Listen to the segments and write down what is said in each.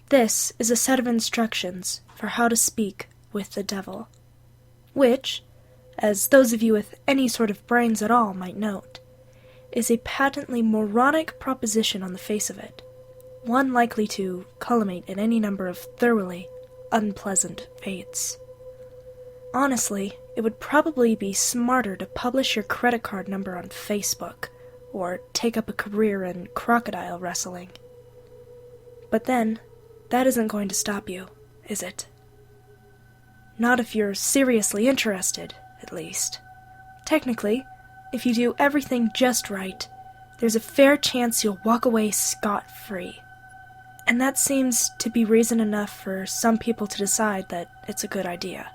This is a set of instructions for how to speak with the devil, which, as those of you with any sort of brains at all might note, is a patently moronic proposition on the face of it, one likely to culminate in any number of thoroughly unpleasant fates. Honestly, it would probably be smarter to publish your credit card number on Facebook, or take up a career in crocodile wrestling. But then, that isn't going to stop you, is it? Not if you're seriously interested, at least. Technically, if you do everything just right, there's a fair chance you'll walk away scot-free. And that seems to be reason enough for some people to decide that it's a good idea.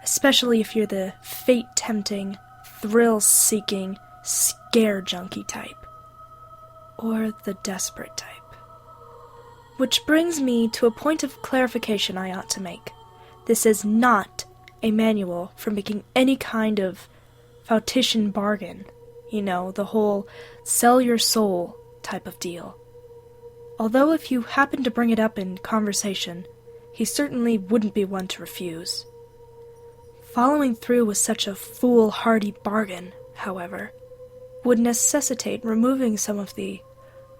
Especially if you're the fate-tempting, thrill-seeking, scare junkie type. Or the desperate type. Which brings me to a point of clarification I ought to make. This is not a manual for making any kind of fautician bargain. You know, the whole sell your soul type of deal. Although if you happen to bring it up in conversation, he certainly wouldn't be one to refuse. Following through with such a foolhardy bargain, however, would necessitate removing some of the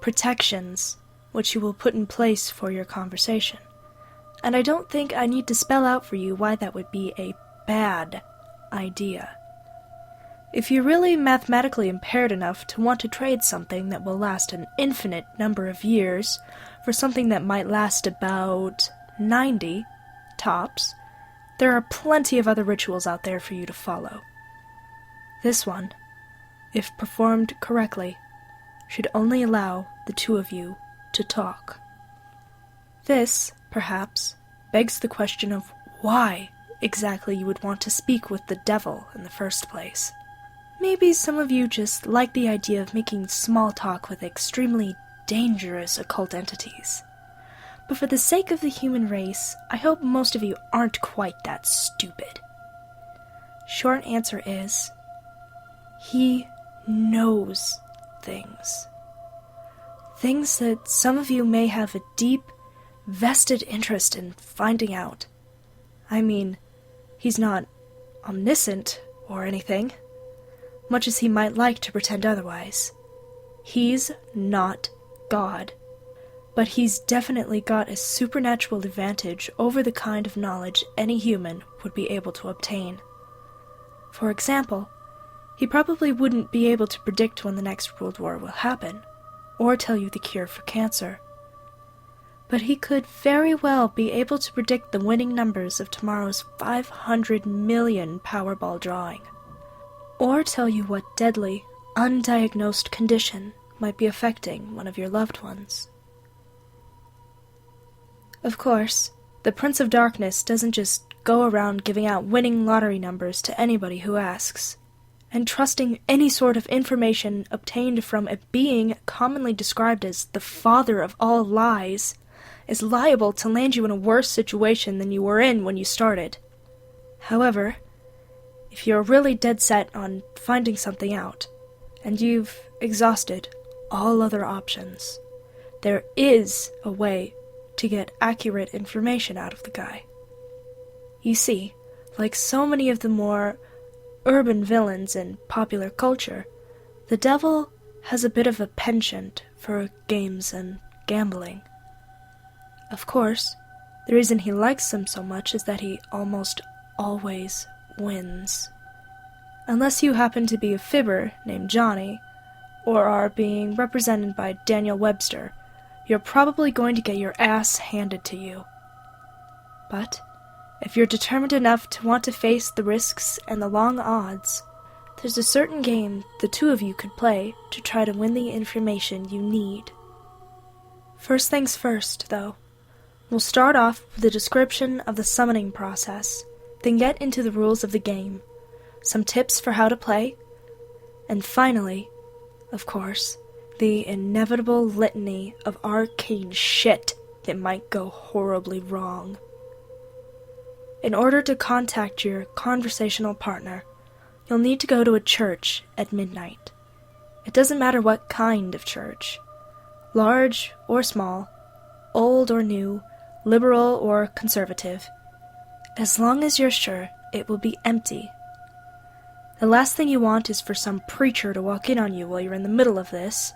protections which you will put in place for your conversation. And I don't think I need to spell out for you why that would be a bad idea. If you're really mathematically impaired enough to want to trade something that will last an infinite number of years for something that might last about 90, tops, there are plenty of other rituals out there for you to follow. This one, if performed correctly, should only allow the two of you to talk. This, perhaps, begs the question of why exactly you would want to speak with the devil in the first place. Maybe some of you just like the idea of making small talk with extremely dangerous occult entities. But for the sake of the human race, I hope most of you aren't quite that stupid. Short answer is, he knows things. Things that some of you may have a deep, vested interest in finding out. I mean, he's not omniscient or anything, much as he might like to pretend otherwise. He's not God. But he's definitely got a supernatural advantage over the kind of knowledge any human would be able to obtain. For example, he probably wouldn't be able to predict when the next World War will happen, or tell you the cure for cancer. But he could very well be able to predict the winning numbers of tomorrow's 500 million Powerball drawing, or tell you what deadly, undiagnosed condition might be affecting one of your loved ones. Of course, the Prince of Darkness doesn't just go around giving out winning lottery numbers to anybody who asks, and trusting any sort of information obtained from a being commonly described as the father of all lies is liable to land you in a worse situation than you were in when you started. However, if you're really dead set on finding something out, and you've exhausted all other options, there is a way to get accurate information out of the guy. You see, like so many of the more urban villains in popular culture, the devil has a bit of a penchant for games and gambling. Of course, the reason he likes them so much is that he almost always wins. Unless you happen to be a fibber named Johnny, or are being represented by Daniel Webster, you're probably going to get your ass handed to you. But if you're determined enough to want to face the risks and the long odds, there's a certain game the two of you could play to try to win the information you need. First things first, though. We'll start off with a description of the summoning process, then get into the rules of the game, some tips for how to play, and finally, of course, the inevitable litany of arcane shit that might go horribly wrong. In order to contact your conversational partner, you'll need to go to a church at midnight. It doesn't matter what kind of church. Large or small, old or new, liberal or conservative, as long as you're sure it will be empty. The last thing you want is for some preacher to walk in on you while you're in the middle of this,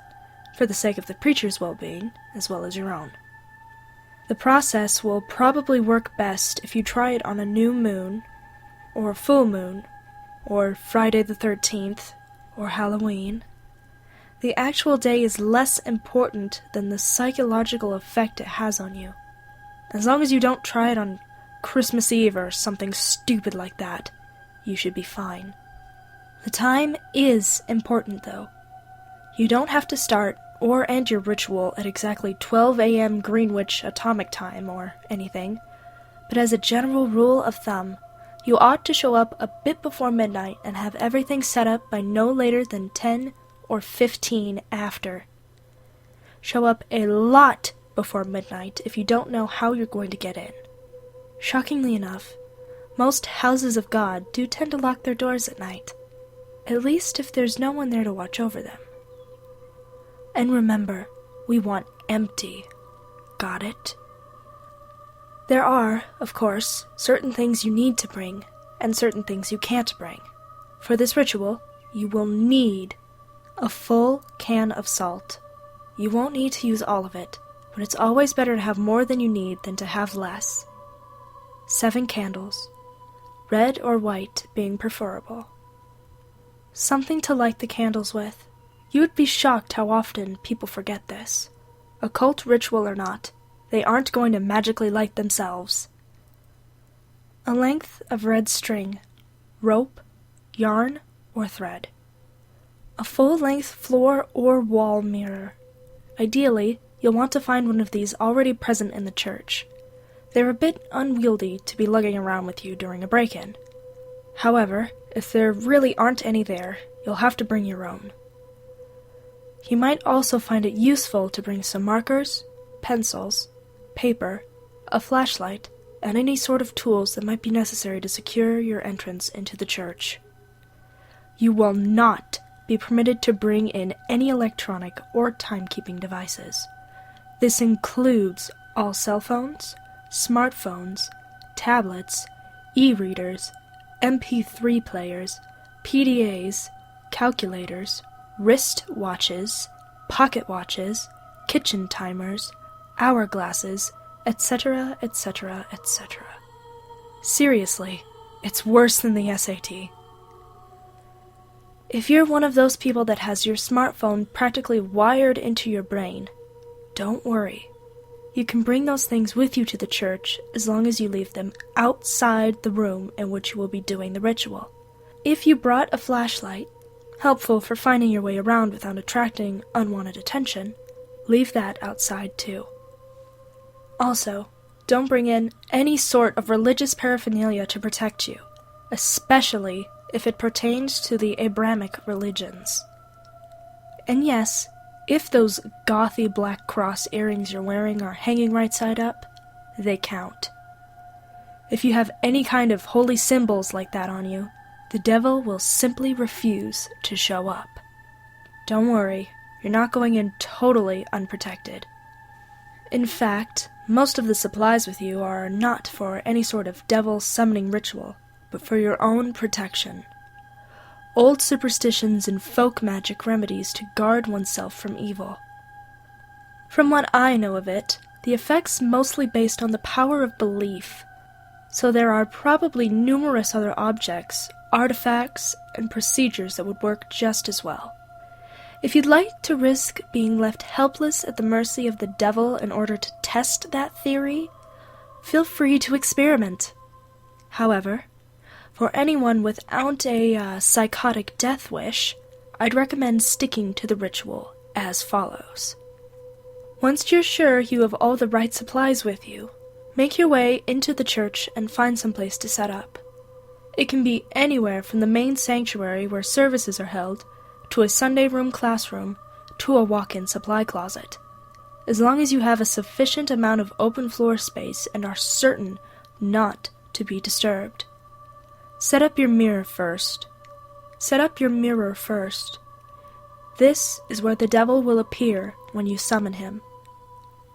for the sake of the preacher's well-being, as well as your own. The process will probably work best if you try it on a new moon, or full moon, or Friday the 13th, or Halloween. The actual day is less important than the psychological effect it has on you. As long as you don't try it on Christmas Eve or something stupid like that, you should be fine. The time is important, though. You don't have to start or end your ritual at exactly 12 a.m. Greenwich Atomic Time or anything, but as a general rule of thumb, you ought to show up a bit before midnight and have everything set up by no later than 10 or 15 after. Show up a lot before midnight if you don't know how you're going to get in. Shockingly enough, most houses of God do tend to lock their doors at night, at least if there's no one there to watch over them. And remember, we want empty. Got it? There are, of course, certain things you need to bring, and certain things you can't bring. For this ritual, you will need a full can of salt. You won't need to use all of it, but it's always better to have more than you need than to have less. 7 candles, red or white being preferable. Something to light the candles with. You would be shocked how often people forget this. Occult ritual or not, they aren't going to magically light themselves. A length of red string, rope, yarn, or thread. A full-length floor or wall mirror. Ideally, you'll want to find one of these already present in the church. They're a bit unwieldy to be lugging around with you during a break-in. However, if there really aren't any there, you'll have to bring your own. You might also find it useful to bring some markers, pencils, paper, a flashlight, and any sort of tools that might be necessary to secure your entrance into the church. You will not be permitted to bring in any electronic or timekeeping devices. This includes all cell phones, smartphones, tablets, e-readers, MP3 players, PDAs, calculators, wrist watches, pocket watches, kitchen timers, hourglasses, etc., etc., etc. Seriously, it's worse than the SAT. If you're one of those people that has your smartphone practically wired into your brain, don't worry. You can bring those things with you to the church as long as you leave them outside the room in which you will be doing the ritual. If you brought a flashlight, helpful for finding your way around without attracting unwanted attention, leave that outside too. Also, don't bring in any sort of religious paraphernalia to protect you, especially if it pertains to the Abrahamic religions. And yes, if those gothy black cross earrings you're wearing are hanging right side up, they count. If you have any kind of holy symbols like that on you, the devil will simply refuse to show up. Don't worry, you're not going in totally unprotected. In fact, most of the supplies with you are not for any sort of devil summoning ritual, but for your own protection. Old superstitions and folk magic remedies to guard oneself from evil. From what I know of it, the effect's mostly based on the power of belief, so there are probably numerous other objects, artifacts, and procedures that would work just as well. If you'd like to risk being left helpless at the mercy of the devil in order to test that theory, feel free to experiment. However, for anyone without a psychotic death wish, I'd recommend sticking to the ritual as follows. Once you're sure you have all the right supplies with you, make your way into the church and find some place to set up. It can be anywhere from the main sanctuary where services are held, to a Sunday room classroom, to a walk-in supply closet. As long as you have a sufficient amount of open floor space and are certain not to be disturbed. Set up your mirror first. This is where the devil will appear when you summon him.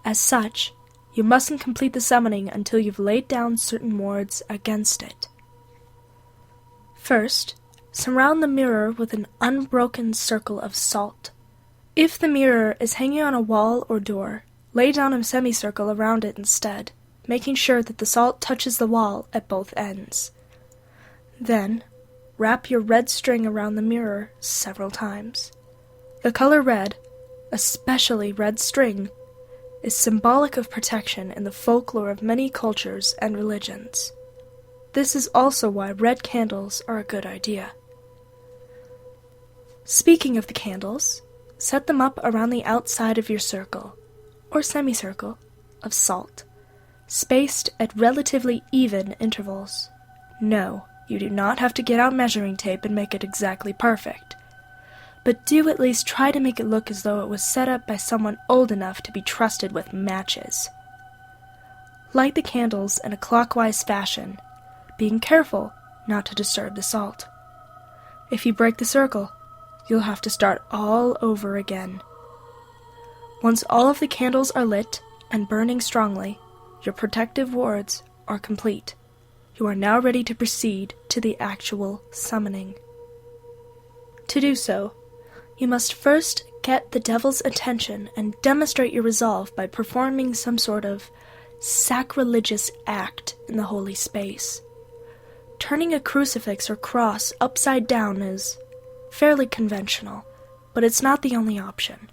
As such, you mustn't complete the summoning until you've laid down certain wards against it. First, surround the mirror with an unbroken circle of salt. If the mirror is hanging on a wall or door, lay down a semicircle around it instead, making sure that the salt touches the wall at both ends. Then, wrap your red string around the mirror several times. The color red, especially red string, is symbolic of protection in the folklore of many cultures and religions. This is also why red candles are a good idea. Speaking of the candles, set them up around the outside of your circle, or semicircle, of salt, spaced at relatively even intervals. No, you do not have to get out measuring tape and make it exactly perfect, but do at least try to make it look as though it was set up by someone old enough to be trusted with matches. Light the candles in a clockwise fashion, being careful not to disturb the salt. If you break the circle, you'll have to start all over again. Once all of the candles are lit and burning strongly, your protective wards are complete. You are now ready to proceed to the actual summoning. To do so, you must first get the devil's attention and demonstrate your resolve by performing some sort of sacrilegious act in the holy space. Turning a crucifix or cross upside down is fairly conventional, but it's not the only option.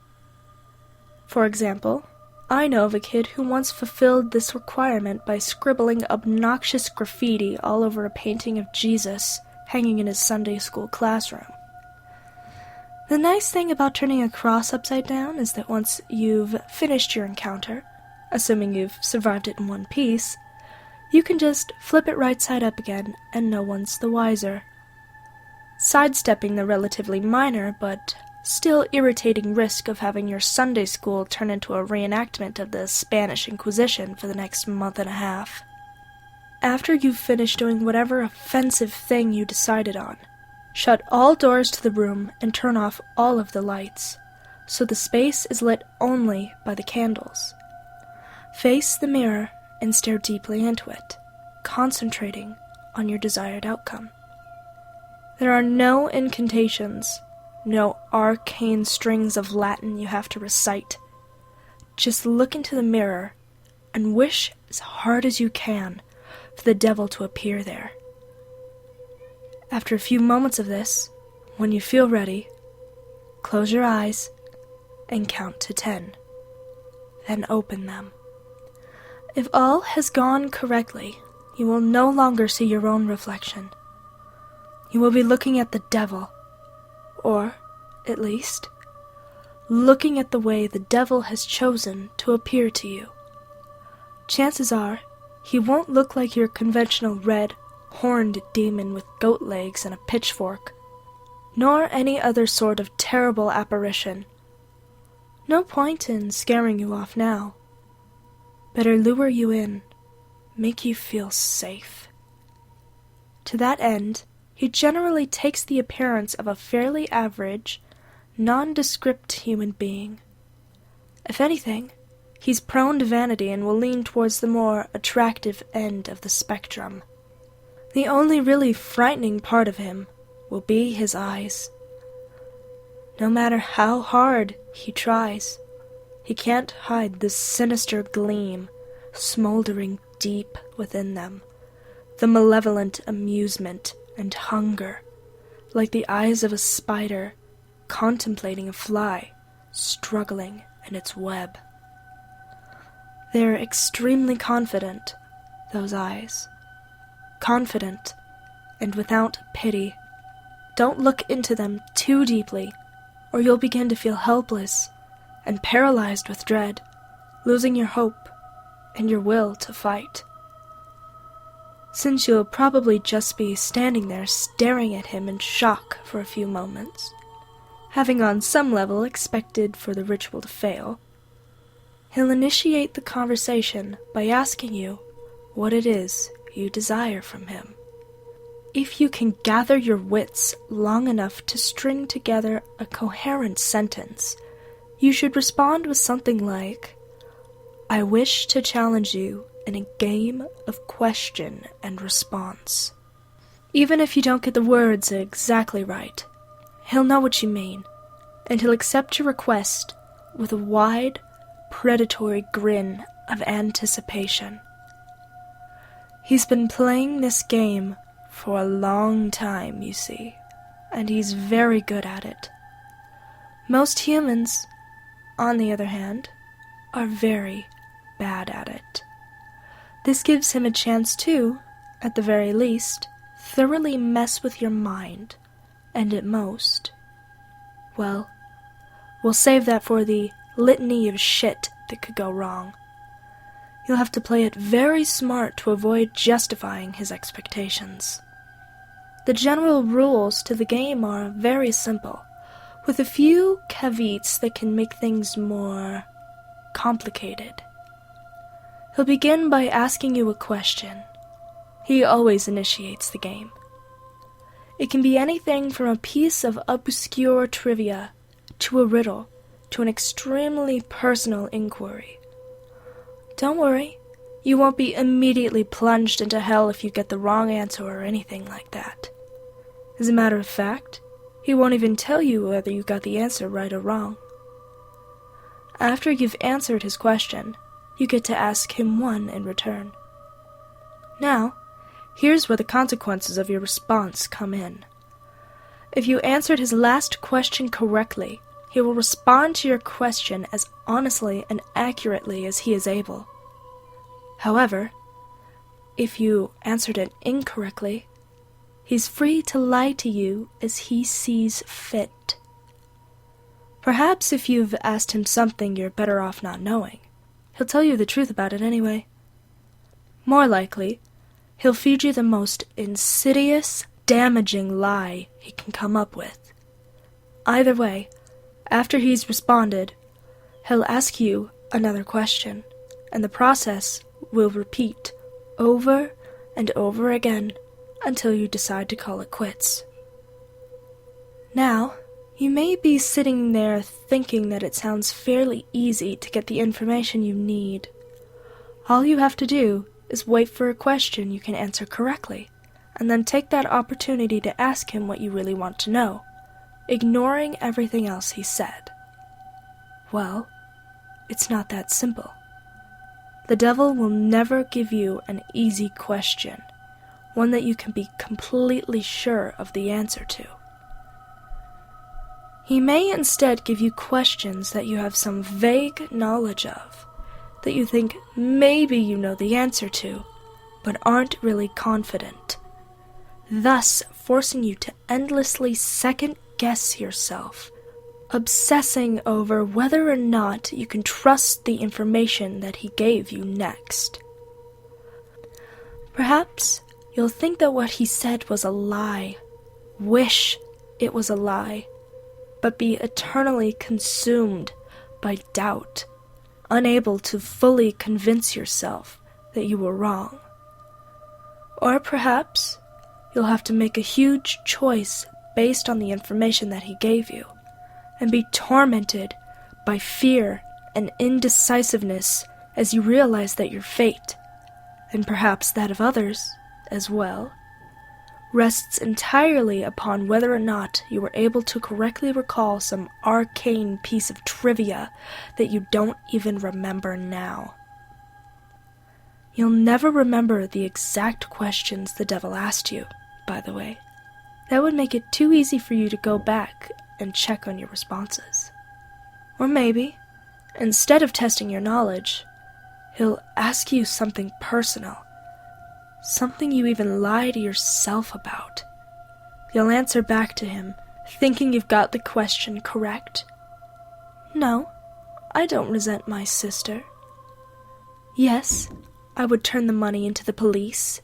For example, I know of a kid who once fulfilled this requirement by scribbling obnoxious graffiti all over a painting of Jesus hanging in his Sunday school classroom. The nice thing about turning a cross upside down is that once you've finished your encounter, assuming you've survived it in one piece, you can just flip it right side up again and no one's the wiser. Sidestepping the relatively minor but still irritating risk of having your Sunday school turn into a reenactment of the Spanish Inquisition for the next month and a half. After you've finished doing whatever offensive thing you decided on, shut all doors to the room and turn off all of the lights, so the space is lit only by the candles. Face the mirror and stare deeply into it, concentrating on your desired outcome. There are no incantations, no arcane strings of Latin you have to recite. Just look into the mirror and wish as hard as you can for the devil to appear there. After a few moments of this, when you feel ready, close your eyes and count to 10. Then open them. If all has gone correctly, you will no longer see your own reflection. You will be looking at the devil, or, at least, looking at the way the devil has chosen to appear to you. Chances are, he won't look like your conventional red, horned demon with goat legs and a pitchfork, nor any other sort of terrible apparition. No point in scaring you off now. Better lure you in, make you feel safe. To that end, he generally takes the appearance of a fairly average, nondescript human being. If anything, he's prone to vanity and will lean towards the more attractive end of the spectrum. The only really frightening part of him will be his eyes. No matter how hard he tries, he can't hide the sinister gleam smoldering deep within them, the malevolent amusement and hunger, like the eyes of a spider contemplating a fly struggling in its web. They're extremely confident, those eyes. Confident and without pity. Don't look into them too deeply, or you'll begin to feel helpless and paralyzed with dread, losing your hope and your will to fight. Since you'll probably just be standing there staring at him in shock for a few moments, having on some level expected for the ritual to fail, he'll initiate the conversation by asking you what it is you desire from him. If you can gather your wits long enough to string together a coherent sentence, you should respond with something like, I wish to challenge you in a game of question and response. Even if you don't get the words exactly right, he'll know what you mean, and he'll accept your request with a wide, predatory grin of anticipation. He's been playing this game for a long time, you see, and he's very good at it. Most humans, on the other hand, are very bad at it. This gives him a chance to, at the very least, thoroughly mess with your mind, and at most, well, we'll save that for the litany of shit that could go wrong. You'll have to play it very smart to avoid justifying his expectations. The general rules to the game are very simple, with a few caveats that can make things more complicated. He'll begin by asking you a question. He always initiates the game. It can be anything from a piece of obscure trivia to a riddle to an extremely personal inquiry. Don't worry, you won't be immediately plunged into hell if you get the wrong answer or anything like that. As a matter of fact, he won't even tell you whether you got the answer right or wrong. After you've answered his question, you get to ask him one in return. Now, here's where the consequences of your response come in. If you answered his last question correctly, he will respond to your question as honestly and accurately as he is able. However, if you answered it incorrectly, he's free to lie to you as he sees fit. Perhaps if you've asked him something you're better off not knowing, he'll tell you the truth about it anyway. More likely, he'll feed you the most insidious, damaging lie he can come up with. Either way, after he's responded, he'll ask you another question, and the process will repeat over and over again until you decide to call it quits. Now, you may be sitting there thinking that it sounds fairly easy to get the information you need. All you have to do is wait for a question you can answer correctly, and then take that opportunity to ask him what you really want to know, ignoring everything else he said. Well, it's not that simple. The devil will never give you an easy question, one that you can be completely sure of the answer to. He may instead give you questions that you have some vague knowledge of, that you think maybe you know the answer to, but aren't really confident, thus forcing you to endlessly second-guess yourself, obsessing over whether or not you can trust the information that he gave you next. Perhaps you'll think that what he said was a lie, wish it was a lie, but be eternally consumed by doubt, unable to fully convince yourself that you were wrong. Or perhaps you'll have to make a huge choice based on the information that he gave you, and be tormented by fear and indecisiveness as you realize that your fate, and perhaps that of others as well, rests entirely upon whether or not you were able to correctly recall some arcane piece of trivia that you don't even remember now. You'll never remember the exact questions the devil asked you, by the way. That would make it too easy for you to go back and check on your responses. Or maybe, instead of testing your knowledge, he'll ask you something personal, something you even lie to yourself about. You'll answer back to him, thinking you've got the question correct. No, I don't resent my sister. Yes, I would turn the money into the police.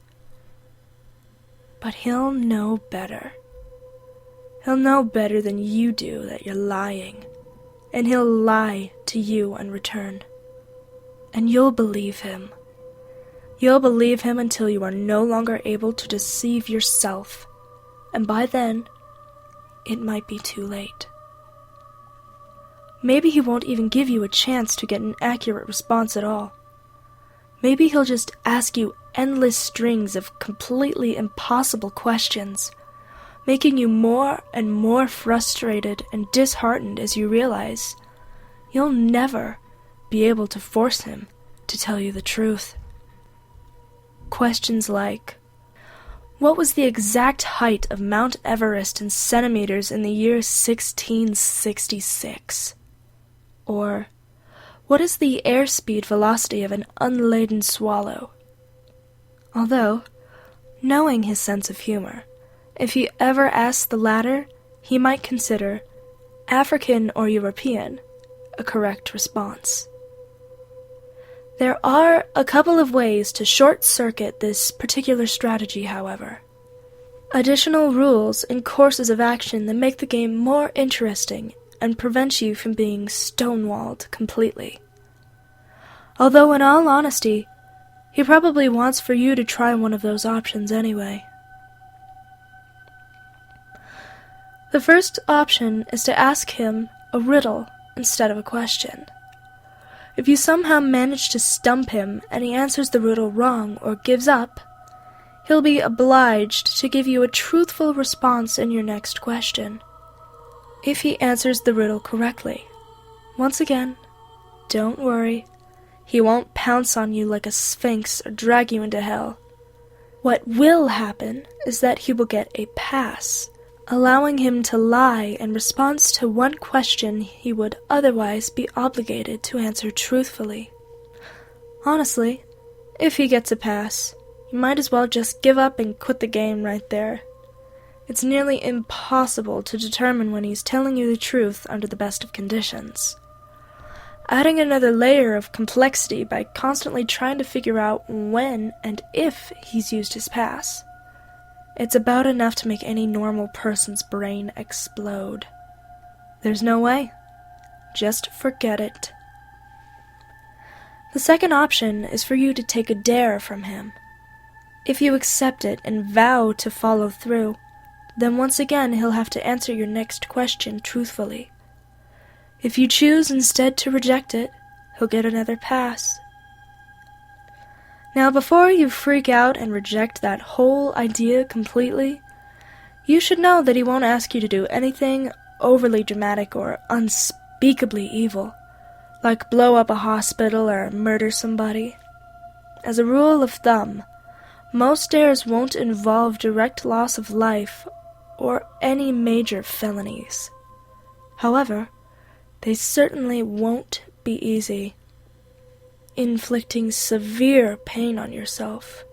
But he'll know better. He'll know better than you do that you're lying, and he'll lie to you in return. And you'll believe him. You'll believe him until you are no longer able to deceive yourself, and by then, it might be too late. Maybe he won't even give you a chance to get an accurate response at all. Maybe he'll just ask you endless strings of completely impossible questions, making you more and more frustrated and disheartened as you realize you'll never be able to force him to tell you the truth. Questions like, what was the exact height of Mount Everest in centimeters in the year 1666? Or, what is the airspeed velocity of an unladen swallow? Although, knowing his sense of humor, if he ever asks the latter, he might consider African or European a correct response. There are a couple of ways to short-circuit this particular strategy, however. Additional rules and courses of action that make the game more interesting and prevent you from being stonewalled completely. Although in all honesty, he probably wants for you to try one of those options anyway. The first option is to ask him a riddle instead of a question. If you somehow manage to stump him and he answers the riddle wrong or gives up, he'll be obliged to give you a truthful response in your next question. If he answers the riddle correctly, once again, don't worry, he won't pounce on you like a sphinx or drag you into hell. What will happen is that he will get a pass, allowing him to lie in response to one question he would otherwise be obligated to answer truthfully. Honestly, if he gets a pass, you might as well just give up and quit the game right there. It's nearly impossible to determine when he's telling you the truth under the best of conditions. Adding another layer of complexity by constantly trying to figure out when and if he's used his pass. It's about enough to make any normal person's brain explode. There's no way. Just forget it. The second option is for you to take a dare from him. If you accept it and vow to follow through, then once again he'll have to answer your next question truthfully. If you choose instead to reject it, he'll get another pass. Now, before you freak out and reject that whole idea completely, you should know that he won't ask you to do anything overly dramatic or unspeakably evil, like blow up a hospital or murder somebody. As a rule of thumb, most dares won't involve direct loss of life or any major felonies. However, they certainly won't be easy. Inflicting severe pain on yourself,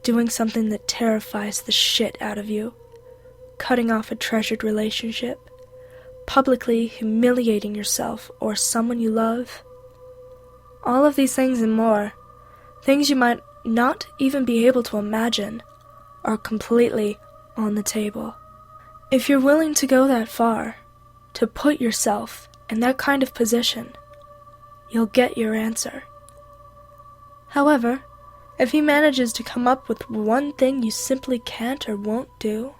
doing something that terrifies the shit out of you, cutting off a treasured relationship, publicly humiliating yourself or someone you love. All of these things and more, things you might not even be able to imagine, are completely on the table. If you're willing to go that far, to put yourself in that kind of position, you'll get your answer. However, if he manages to come up with one thing you simply can't or won't do,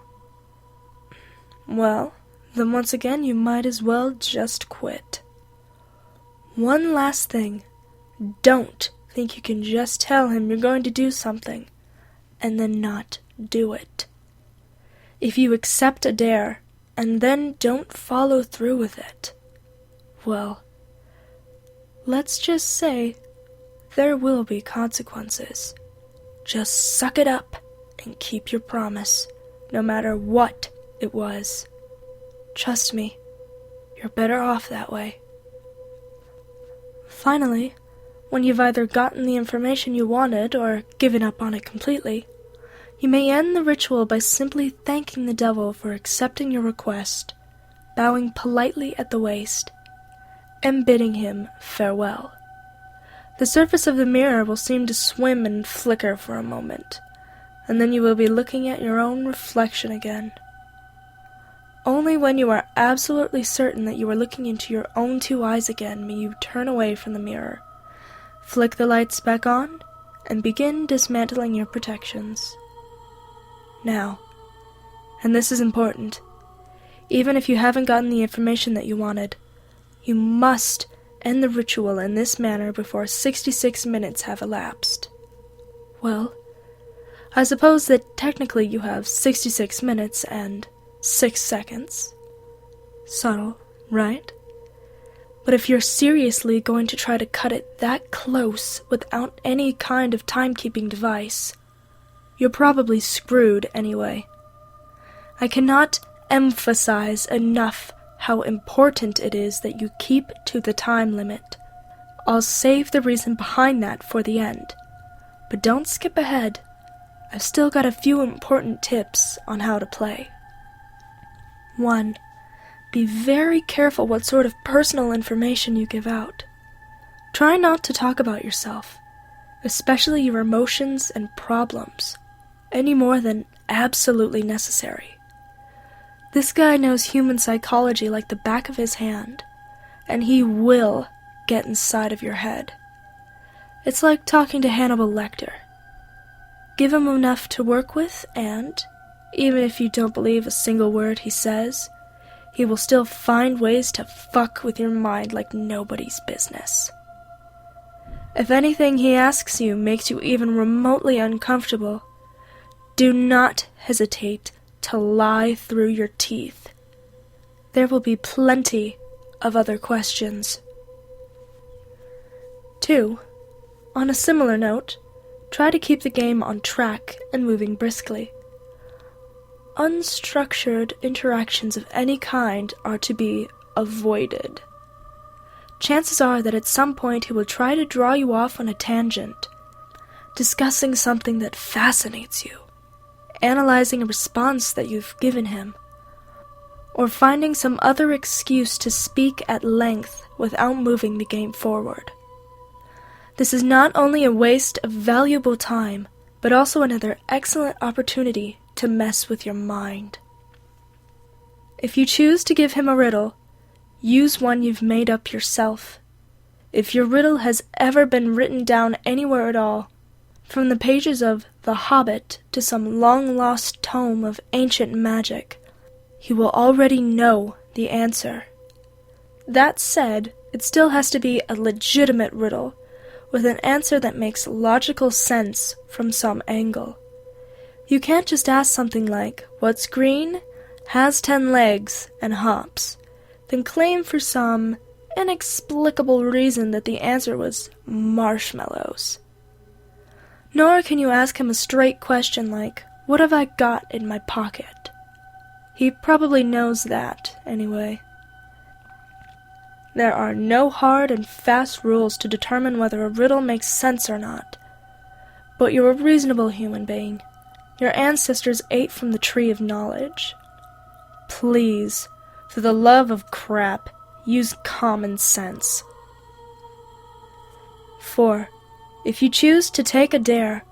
well, then once again you might as well just quit. One last thing, don't think you can just tell him you're going to do something, and then not do it. If you accept a dare, and then don't follow through with it, well, let's just say there will be consequences. Just suck it up and keep your promise, no matter what it was. Trust me, you're better off that way. Finally, when you've either gotten the information you wanted or given up on it completely, you may end the ritual by simply thanking the devil for accepting your request, bowing politely at the waist, and bidding him farewell. The surface of the mirror will seem to swim and flicker for a moment, and then you will be looking at your own reflection again. Only when you are absolutely certain that you are looking into your own two eyes again may you turn away from the mirror, flick the lights back on, and begin dismantling your protections. Now, and this is important, even if you haven't gotten the information that you wanted, you must end the ritual in this manner before 66 minutes have elapsed. Well, I suppose that technically you have 66 minutes and 6 seconds. Subtle, right? But if you're seriously going to try to cut it that close without any kind of timekeeping device, you're probably screwed anyway. I cannot emphasize enough how important it is that you keep to the time limit. I'll save the reason behind that for the end, but don't skip ahead. I've still got a few important tips on how to play. 1. Be very careful what sort of personal information you give out. Try not to talk about yourself, especially your emotions and problems, any more than absolutely necessary. This guy knows human psychology like the back of his hand, and he will get inside of your head. It's like talking to Hannibal Lecter. Give him enough to work with, and, even if you don't believe a single word he says, he will still find ways to fuck with your mind like nobody's business. If anything he asks you makes you even remotely uncomfortable, do not hesitate to lie through your teeth. There will be plenty of other questions. 2. On a similar note, try to keep the game on track and moving briskly. Unstructured interactions of any kind are to be avoided. Chances are that at some point he will try to draw you off on a tangent, discussing something that fascinates you, analyzing a response that you've given him, or finding some other excuse to speak at length without moving the game forward. This is not only a waste of valuable time, but also another excellent opportunity to mess with your mind. If you choose to give him a riddle, use one you've made up yourself. If your riddle has ever been written down anywhere at all, from the pages of The Hobbit to some long-lost tome of ancient magic, he will already know the answer. That said, it still has to be a legitimate riddle, with an answer that makes logical sense from some angle. You can't just ask something like, "What's green? Has 10 legs and hops," then claim for some inexplicable reason that the answer was marshmallows. Nor can you ask him a straight question like, "What have I got in my pocket?" He probably knows that, anyway. There are no hard and fast rules to determine whether a riddle makes sense or not. But you're a reasonable human being. Your ancestors ate from the tree of knowledge. Please, for the love of crap, use common sense. 4. If you choose to take a dare,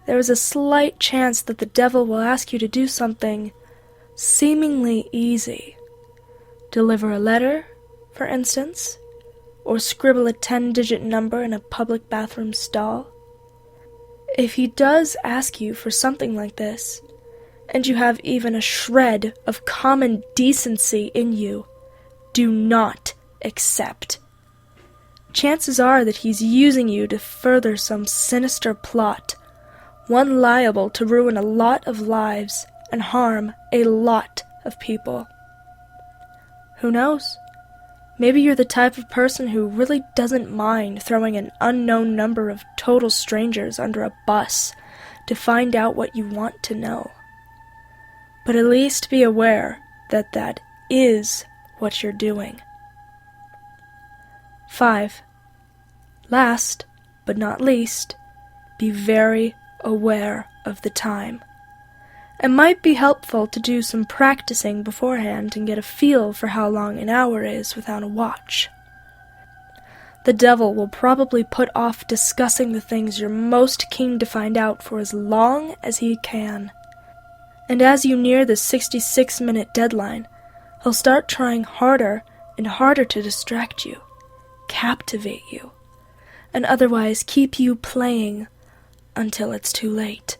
there is a slight chance that the devil will ask you to do something seemingly easy. Deliver a letter, for instance, or scribble a 10-digit number in a public bathroom stall. If he does ask you for something like this, and you have even a shred of common decency in you, do not accept. Chances are that he's using you to further some sinister plot, one liable to ruin a lot of lives and harm a lot of people. Who knows? Maybe you're the type of person who really doesn't mind throwing an unknown number of total strangers under a bus to find out what you want to know. But at least be aware that that is what you're doing. 5. Last, but not least, be very aware of the time. It might be helpful to do some practicing beforehand and get a feel for how long an hour is without a watch. The devil will probably put off discussing the things you're most keen to find out for as long as he can. And as you near the 66-minute deadline, he'll start trying harder and harder to distract you, captivate you, and otherwise keep you playing until it's too late.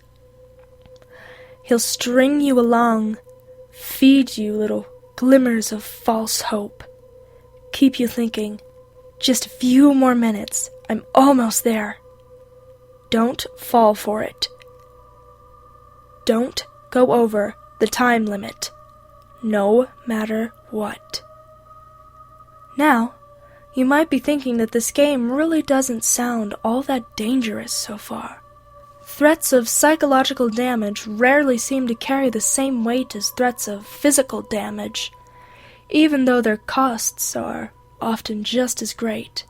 He'll string you along, feed you little glimmers of false hope, keep you thinking, Just a few more minutes. I'm almost there. Don't fall for it. Don't go over the time limit, no matter what. Now, you might be thinking that this game really doesn't sound all that dangerous so far. Threats of psychological damage rarely seem to carry the same weight as threats of physical damage, even though their costs are often just as great.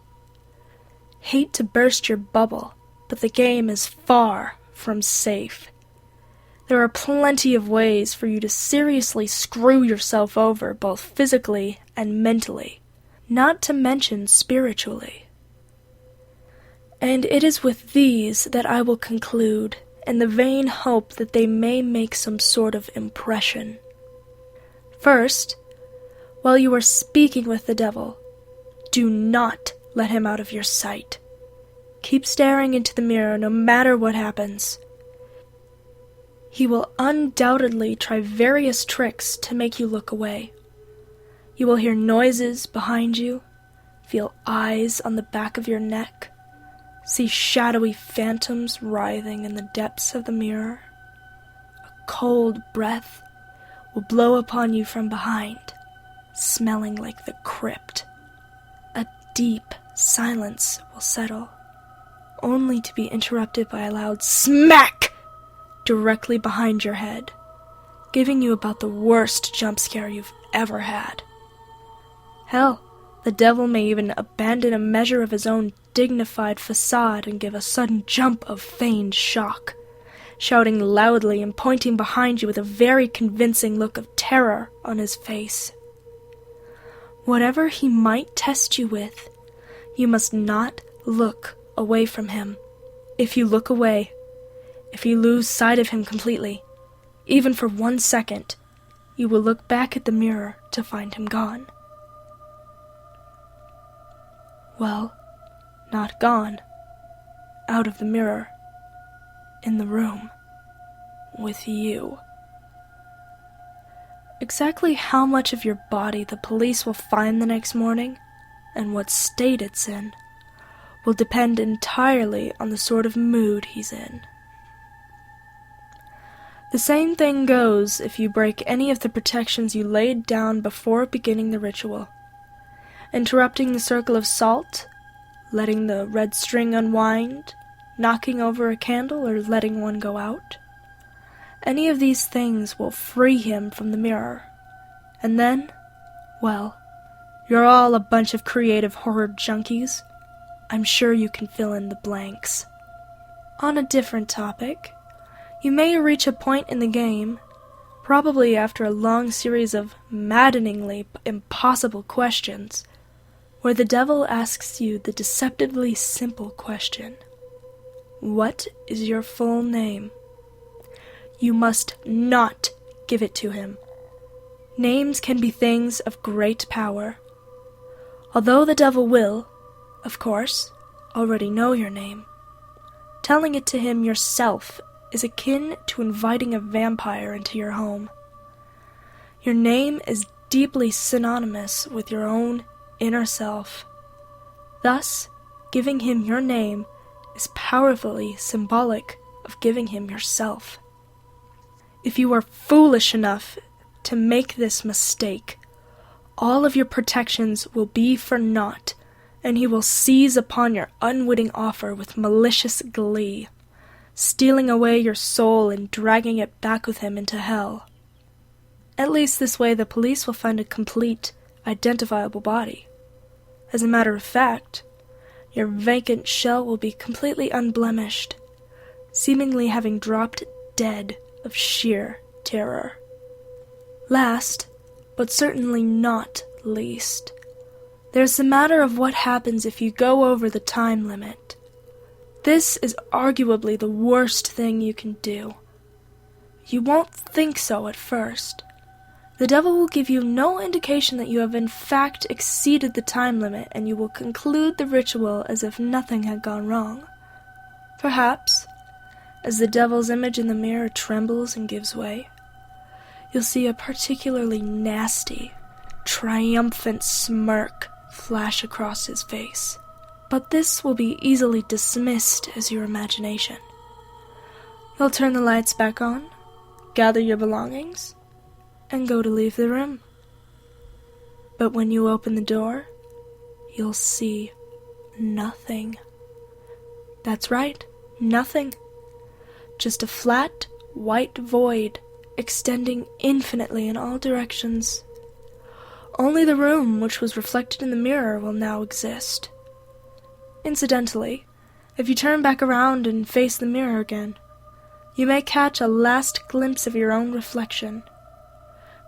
Hate to burst your bubble, but the game is far from safe. There are plenty of ways for you to seriously screw yourself over, both physically and mentally, not to mention spiritually. And it is with these that I will conclude, in the vain hope that they may make some sort of impression. First, while you are speaking with the devil, do not let him out of your sight. Keep staring into the mirror no matter what happens. He will undoubtedly try various tricks to make you look away. You will hear noises behind you, feel eyes on the back of your neck, see shadowy phantoms writhing in the depths of the mirror. A cold breath will blow upon you from behind, smelling like the crypt. A deep silence will settle, only to be interrupted by a loud smack directly behind your head, giving you about the worst jump scare you've ever had. Hell, the devil may even abandon a measure of his own dignified facade and give a sudden jump of feigned shock, shouting loudly and pointing behind you with a very convincing look of terror on his face. Whatever he might test you with, you must not look away from him. If you look away, if you lose sight of him completely, even for 1 second, you will look back at the mirror to find him gone. Well, not gone. Out of the mirror. In the room. With you. Exactly how much of your body the police will find the next morning, and what state it's in, will depend entirely on the sort of mood he's in. The same thing goes if you break any of the protections you laid down before beginning the ritual. Interrupting the circle of salt, letting the red string unwind, knocking over a candle, or letting one go out. Any of these things will free him from the mirror. And then, well, you're all a bunch of creative horror junkies. I'm sure you can fill in the blanks. On a different topic, you may reach a point in the game, probably after a long series of maddeningly impossible questions, where the devil asks you the deceptively simple question, "What is your full name?" You must not give it to him. Names can be things of great power. Although the devil will, of course, already know your name, telling it to him yourself is akin to inviting a vampire into your home. Your name is deeply synonymous with your own inner self. Thus, giving him your name is powerfully symbolic of giving him yourself. If you are foolish enough to make this mistake, all of your protections will be for naught, and he will seize upon your unwitting offer with malicious glee, stealing away your soul and dragging it back with him into hell. At least this way the police will find a complete, identifiable body. As a matter of fact, your vacant shell will be completely unblemished, seemingly having dropped dead of sheer terror. Last, but certainly not least, there's the matter of what happens if you go over the time limit. This is arguably the worst thing you can do. You won't think so at first. The devil will give you no indication that you have in fact exceeded the time limit, and you will conclude the ritual as if nothing had gone wrong. Perhaps, as the devil's image in the mirror trembles and gives way, you'll see a particularly nasty, triumphant smirk flash across his face, but this will be easily dismissed as your imagination. You'll turn the lights back on, gather your belongings, and go to leave the room. But when you open the door, you'll see nothing. That's right, nothing. Just a flat, white void extending infinitely in all directions. Only the room which was reflected in the mirror will now exist. Incidentally, if you turn back around and face the mirror again, you may catch a last glimpse of your own reflection.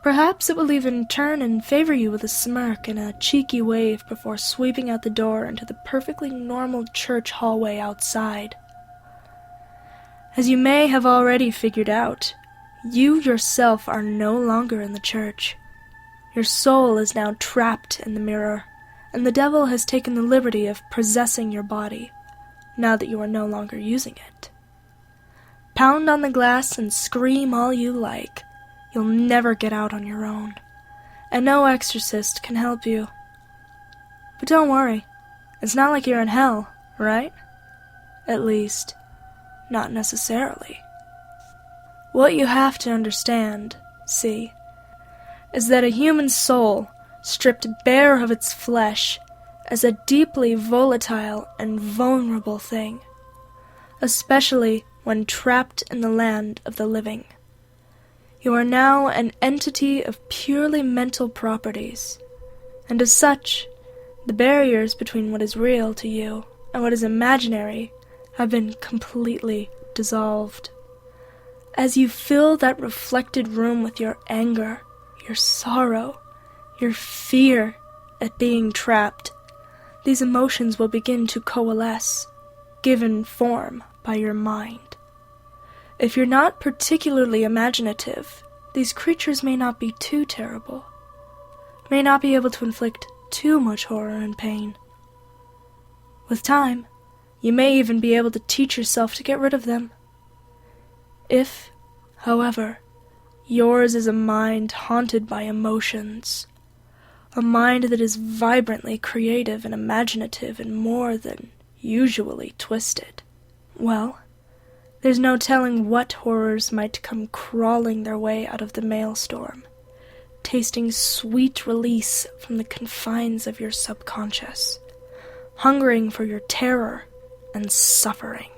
Perhaps it will even turn and favor you with a smirk and a cheeky wave before sweeping out the door into the perfectly normal church hallway outside. As you may have already figured out, you yourself are no longer in the church. Your soul is now trapped in the mirror, and the devil has taken the liberty of possessing your body, now that you are no longer using it. Pound on the glass and scream all you like. You'll never get out on your own, and no exorcist can help you. But don't worry, it's not like you're in hell, right? At least, not necessarily. What you have to understand, see, is that a human soul, stripped bare of its flesh, is a deeply volatile and vulnerable thing, especially when trapped in the land of the living. You are now an entity of purely mental properties, and as such, the barriers between what is real to you and what is imaginary have been completely dissolved. As you fill that reflected room with your anger, your sorrow, your fear at being trapped, these emotions will begin to coalesce, given form by your mind. If you're not particularly imaginative, these creatures may not be too terrible, may not be able to inflict too much horror and pain. With time, you may even be able to teach yourself to get rid of them. If, however, yours is a mind haunted by emotions, a mind that is vibrantly creative and imaginative and more than usually twisted, well, there's no telling what horrors might come crawling their way out of the maelstrom, tasting sweet release from the confines of your subconscious, hungering for your terror and suffering.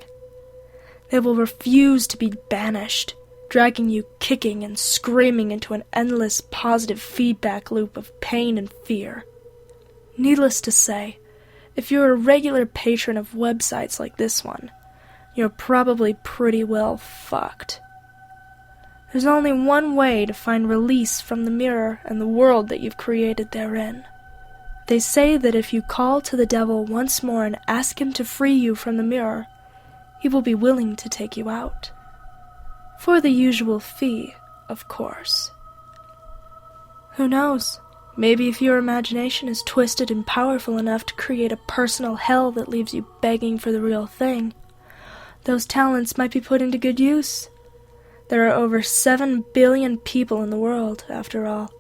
They will refuse to be banished, dragging you kicking and screaming into an endless positive feedback loop of pain and fear. Needless to say, if you're a regular patron of websites like this one, you're probably pretty well fucked. There's only one way to find release from the mirror and the world that you've created therein. They say that if you call to the devil once more and ask him to free you from the mirror, he will be willing to take you out. For the usual fee, of course. Who knows? Maybe if your imagination is twisted and powerful enough to create a personal hell that leaves you begging for the real thing, those talents might be put into good use. There are over 7 billion people in the world, after all.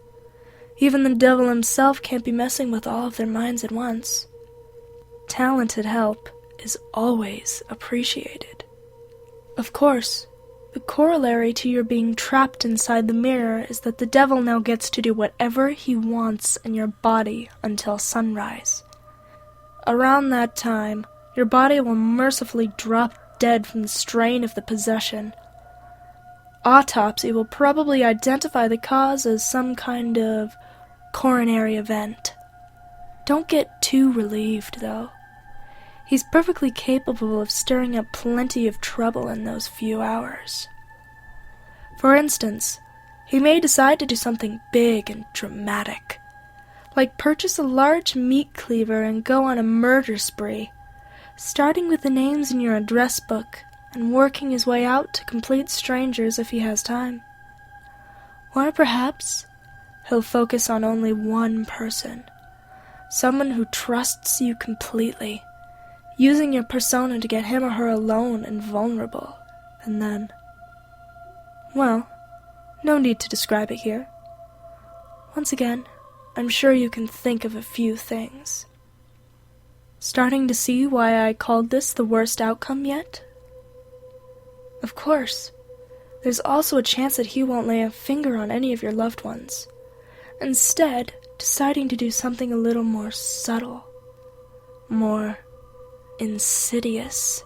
Even the devil himself can't be messing with all of their minds at once. Talented help is always appreciated. Of course, the corollary to your being trapped inside the mirror is that the devil now gets to do whatever he wants in your body until sunrise. Around that time, your body will mercifully drop dead from the strain of the possession. Autopsy will probably identify the cause as some kind of coronary event. Don't get too relieved, though. He's perfectly capable of stirring up plenty of trouble in those few hours. For instance, he may decide to do something big and dramatic, like purchase a large meat cleaver and go on a murder spree, starting with the names in your address book and working his way out to complete strangers if he has time. Or perhaps he'll focus on only one person, someone who trusts you completely, using your persona to get him or her alone and vulnerable, and then, well, no need to describe it here. Once again, I'm sure you can think of a few things. Starting to see why I called this the worst outcome yet? Of course, there's also a chance that he won't lay a finger on any of your loved ones, instead deciding to do something a little more subtle, more insidious,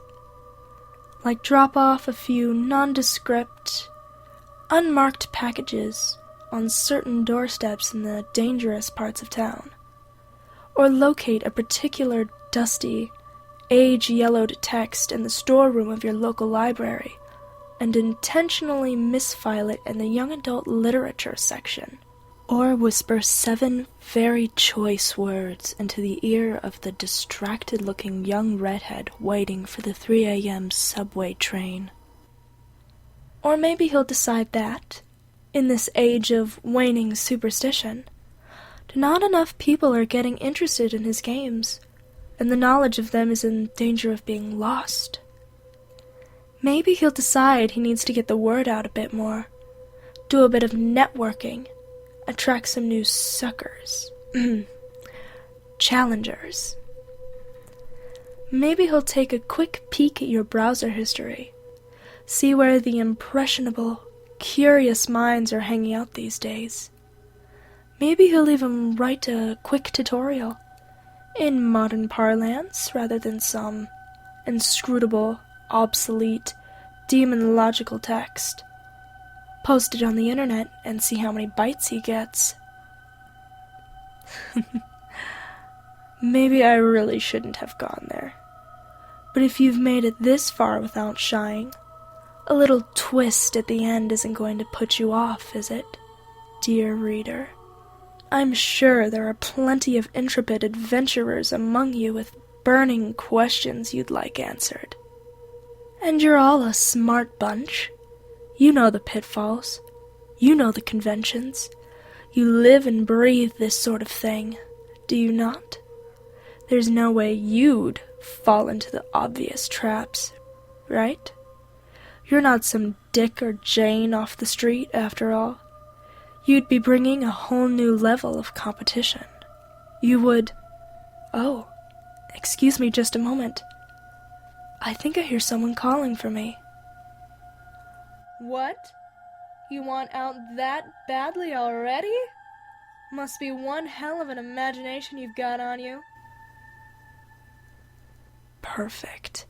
like drop off a few nondescript, unmarked packages on certain doorsteps in the dangerous parts of town, or locate a particular dusty, age-yellowed text in the storeroom of your local library and intentionally misfile it in the young adult literature section, or whisper 7 very choice words into the ear of the distracted-looking young redhead waiting for the 3 a.m. subway train. Or maybe he'll decide that, in this age of waning superstition, not enough people are getting interested in his games, and the knowledge of them is in danger of being lost. Maybe he'll decide he needs to get the word out a bit more, do a bit of networking, attract some new suckers, challengers. Maybe he'll take a quick peek at your browser history, see where the impressionable, curious minds are hanging out these days. Maybe he'll even write a quick tutorial, in modern parlance rather than some inscrutable, obsolete, demonological text. Post it on the internet and see how many bites he gets. Maybe I really shouldn't have gone there. But if you've made it this far without shying, a little twist at the end isn't going to put you off, is it, dear reader? I'm sure there are plenty of intrepid adventurers among you with burning questions you'd like answered. And you're all a smart bunch. You know the pitfalls. You know the conventions. You live and breathe this sort of thing, do you not? There's no way you'd fall into the obvious traps, right? You're not some Dick or Jane off the street, after all. You'd be bringing a whole new level of competition. You would... Oh, excuse me just a moment. I think I hear someone calling for me. What? You want out that badly already? Must be one hell of an imagination you've got on you. Perfect.